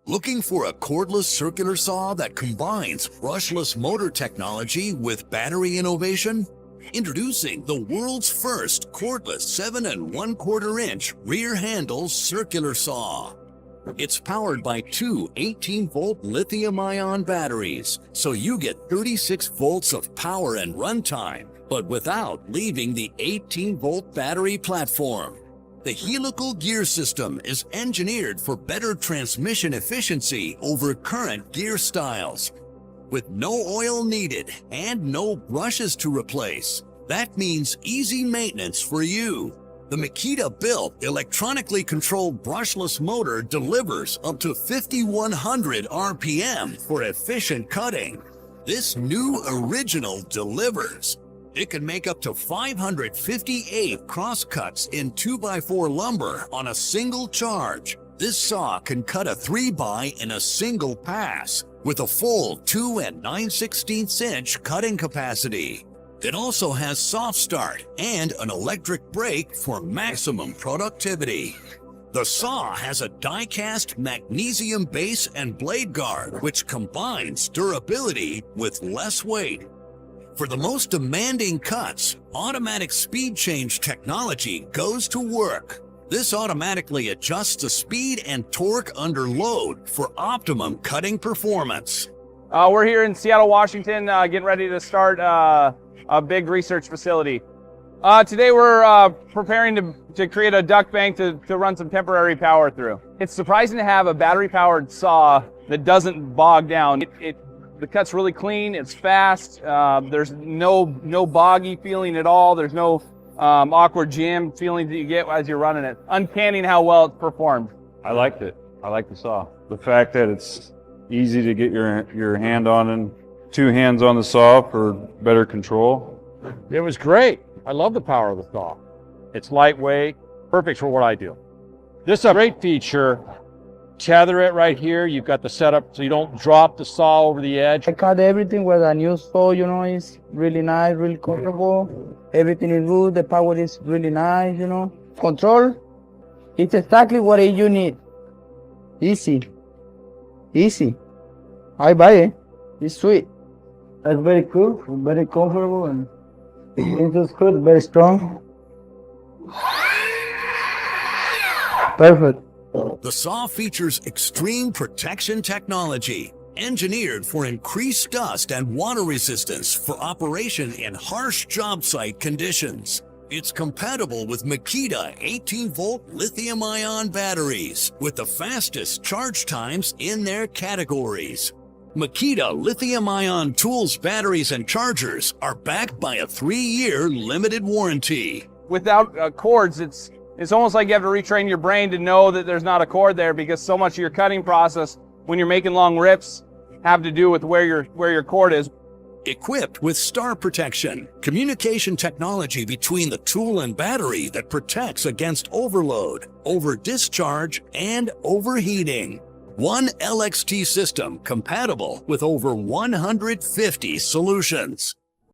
Looking for a cordless circular saw that combines brushless motor technology with battery innovation? Introducing the world's first cordless 7 1/4-inch rear handle circular saw. It's powered by two 18-volt lithium-ion batteries, so you get 36 volts of power and runtime, but without leaving the 18-volt battery platform. The helical gear system is engineered for better transmission efficiency over current gear styles. With no oil needed and no brushes to replace, that means easy maintenance for you. The Makita-built electronically controlled brushless motor delivers up to 5,100 RPM for efficient cutting. This new original delivers. It can make up to 558 crosscuts in 2x4 lumber on a single charge. This saw can cut a 3x in a single pass with a full 2 9/16" cutting capacity. It also has soft start and an electric brake for maximum productivity. The saw has a die-cast magnesium base and blade guard, which combines durability with less weight. For the most demanding cuts, automatic speed change technology goes to work. This automatically adjusts the speed and torque under load for optimum cutting performance. We're here in Seattle, Washington, getting ready to start a big research facility. Today we're preparing to create a duct bank to run some temporary power through. It's surprising to have a battery-powered saw that doesn't bog down. The cut's really clean, it's fast, there's no boggy feeling at all, there's no awkward jam feeling that you get as you're running it. Uncanny how well it's performed. I liked it. I like the saw. The fact that it's easy to get your hand on and two hands on the saw for better control. It was great. I love the power of the saw. It's lightweight, perfect for what I do. This is a great feature. Tether it right here. You've got the setup so you don't drop the saw over the edge. I cut everything with a new saw, it's really nice, really comfortable. Everything is good, the power is really nice, Control, it's exactly what you need. Easy. I buy it. It's sweet. It's very cool, very comfortable, and it's just good, very strong. Perfect. The saw features extreme protection technology, engineered for increased dust and water resistance for operation in harsh job site conditions. It's compatible with Makita 18-volt lithium-ion batteries with the fastest charge times in their categories. Makita lithium-ion Toolz batteries and chargers are backed by a 3-year limited warranty. Without cords, it's almost like you have to retrain your brain to know that there's not a cord there, because so much of your cutting process when you're making long rips have to do with where your cord is. Equipped with star protection, communication technology between the tool and battery that protects against overload, over-discharge, and overheating. One LXT system compatible with over 150 solutions.